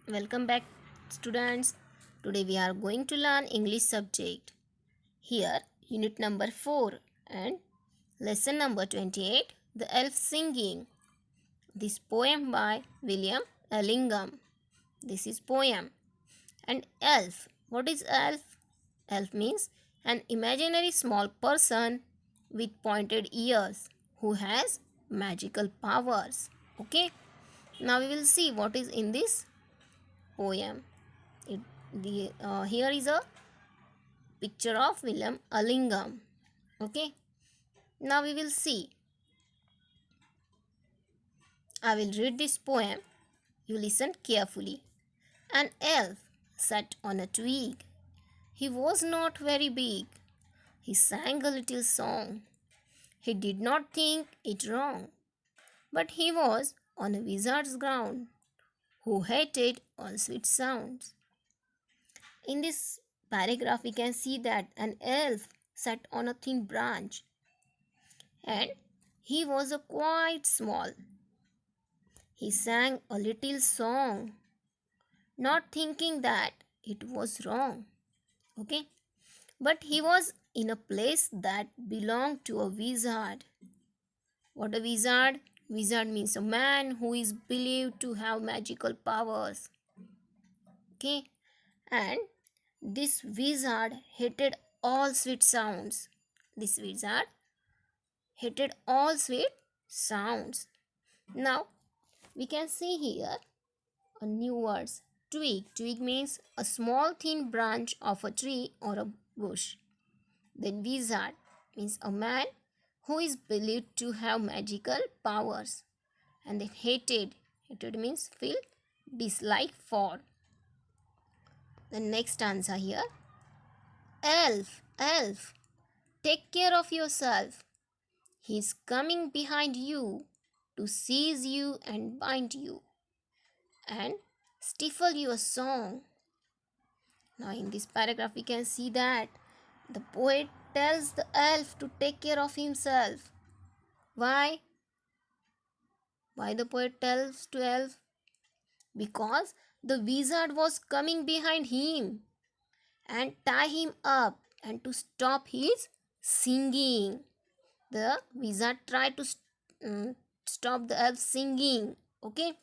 Welcome back, students. Today we are going to learn English subject. Here, unit number 4 and lesson number 28, The Elf Singing. This poem by William Ellingham. This is poem. And elf. What is elf? Elf means an imaginary small person with pointed ears who has magical powers. Okay? Now we will see what is in this poem. Here is a picture of William Allingham. Okay, now we will see. I will read this poem. You listen carefully. An elf sat on a twig. He was not very big. He sang a little song. He did not think it wrong, but he was on a wizard's ground who hated all sweet sounds. In this paragraph, we can see that an elf sat on a thin branch and he was a quite small. He sang a little song, not thinking that it was wrong. Okay, but he was in a place that belonged to a wizard. What a wizard? Wizard means a man who is believed to have magical powers. Okay, and this wizard hated all sweet sounds. This wizard hated all sweet sounds. Now we can see here a new words. Twig. Twig means a small thin branch of a tree or a bush. Then wizard means a man who is believed to have magical powers. And then hated. Hated means feel dislike for. The next answer here. Elf. Elf. Take care of yourself. He is coming behind you to seize you and bind you and stifle your song. Now, in this paragraph, we can see that the poet tells the elf to take care of himself. Why? Why the poet tells to elf? Because the wizard was coming behind him and tie him up and to stop his singing. The wizard tried to stop the elf singing. Okay,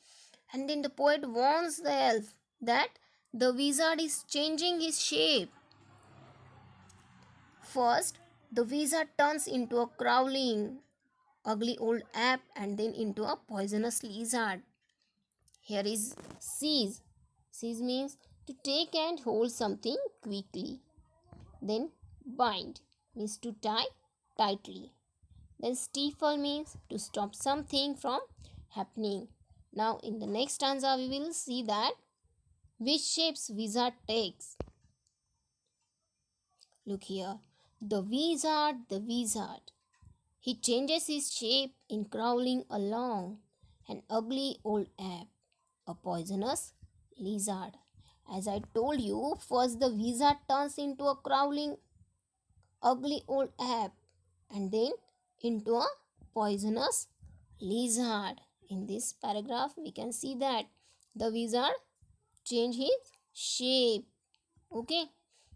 and then the poet warns the elf that the wizard is changing his shape. First, the wizard turns into a crawling, ugly old ape and then into a poisonous lizard. Here is seize. Seize means to take and hold something quickly. Then bind means to tie tightly. Then stifle means to stop something from happening. Now in the next stanza we will see that which shapes wizard takes. Look here. The wizard, the wizard. He changes his shape in crawling along an ugly old ape, a poisonous lizard. As I told you, first the wizard turns into a crawling ugly old ape and then into a poisonous lizard. In this paragraph, we can see that the wizard change his shape. Okay.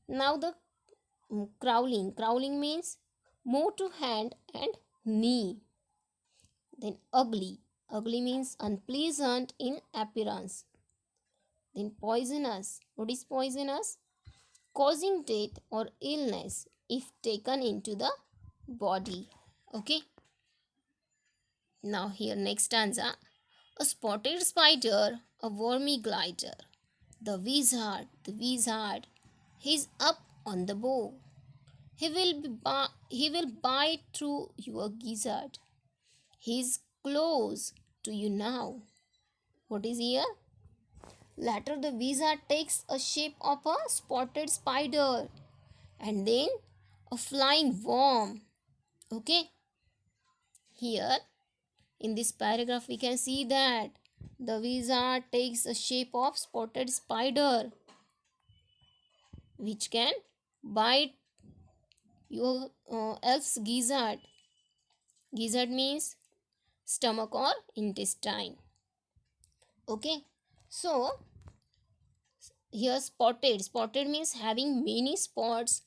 Now the crawling. Crawling means move to hand and knee. Then ugly. Ugly means unpleasant in appearance. Then poisonous. What is poisonous? Causing death or illness if taken into the body. Okay. Now here next stanza. A spotted spider, a wormy glider. The wizard, he's up on the bow. He will bite through your gizzard. He's close to you now. What is here? Later the wizard takes a shape of a spotted spider and then a flying worm. Okay. Here in this paragraph we can see that the wizard takes a shape of spotted spider which can bite your elf's gizzard. Gizzard means stomach or intestine. Okay, so here spotted. Spotted means having many spots.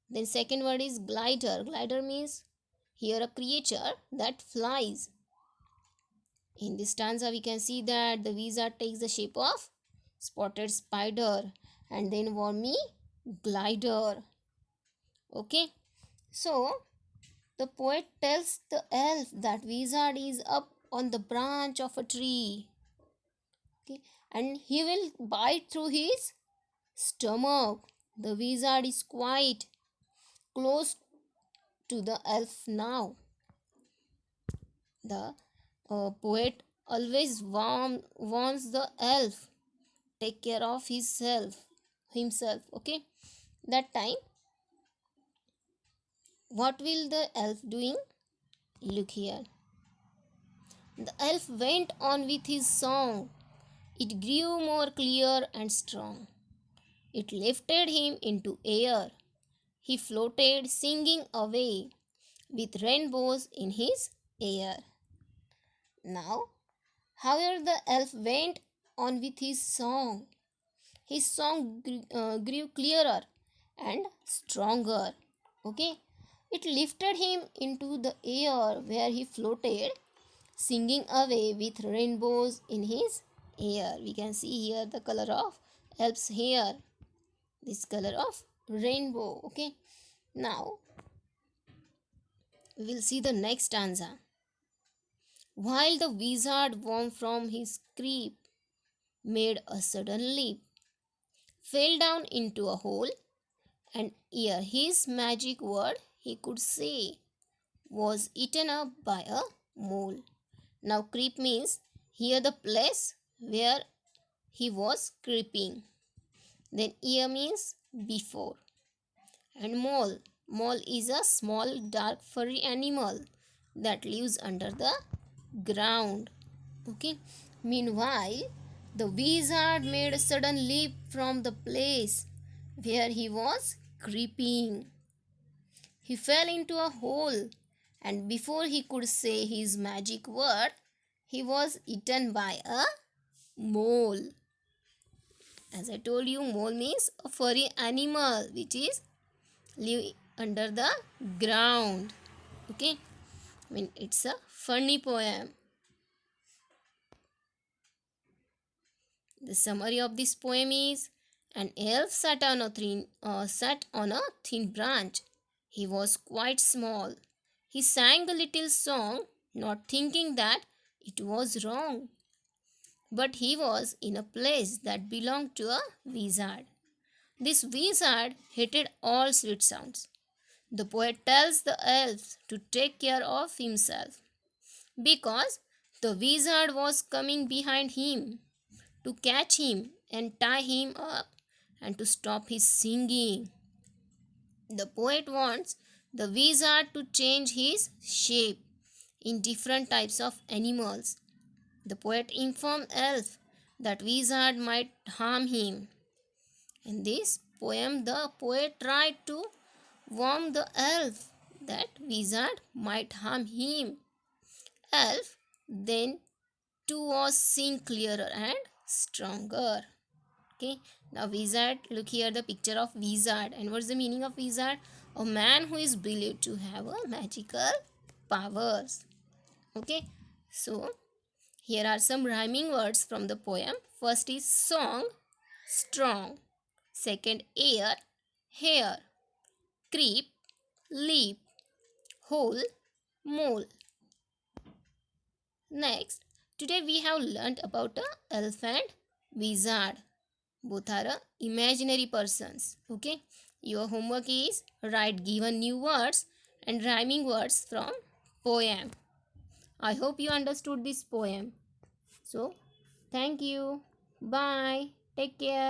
Then second word is glider. Glider means here a creature that flies. In this stanza we can see that the wizard takes the shape of spotted spider and then wormy glider. Okay, so the poet tells the elf that wizard is up on the branch of a tree. Okay, and he will bite through his stomach. The wizard is quite close to the elf now. The poet always warns the elf take care of himself. Okay, that time what will the elf doing? Look here. The elf went on with his song. It grew more clear and strong. It lifted him into air. He floated singing away with rainbows in his ear. Now, however, the elf went on with his song grew clearer and stronger. Okay, it lifted him into the air where he floated, singing away with rainbows in his hair. We can see here the color of elf's hair, this color of rainbow. Okay, now we will see the next stanza. While the wizard woke from his creep, made a sudden leap, fell down into a hole, and ere his magic word he could say was eaten up by a mole. Now, creep means here the place where he was creeping. Then, ear means before. And mole. Mole is a small, dark, furry animal that lives under the ground. Okay. Meanwhile, the wizard made a sudden leap from the place where he was creeping. He fell into a hole, and before he could say his magic word, he was eaten by a mole. As I told you, mole means a furry animal which is live under the ground. Okay, I mean it's a funny poem. The summary of this poem is: an elf sat on a thin branch. He was quite small. He sang a little song, not thinking that it was wrong. But he was in a place that belonged to a wizard. This wizard hated all sweet sounds. The poet tells the elves to take care of himself because the wizard was coming behind him to catch him and tie him up and to stop his singing. The poet wants the wizard to change his shape in different types of animals. The poet informed elf that wizard might harm him. In this poem, the poet tried to warn the elf that wizard might harm him. Elf then too was seen clearer and stronger. Okay, now wizard, look here the picture of wizard. And what's the meaning of wizard? A man who is believed to have a magical powers. Okay, so here are some rhyming words from the poem. First is song, strong. Second, air, hair. Creep, leap. Hole, mole. Next, today we have learnt about a elf and wizard. Both are imaginary persons. Okay, your homework is write given new words and rhyming words from poem. I hope you understood this poem. So, thank you. Bye. Take care.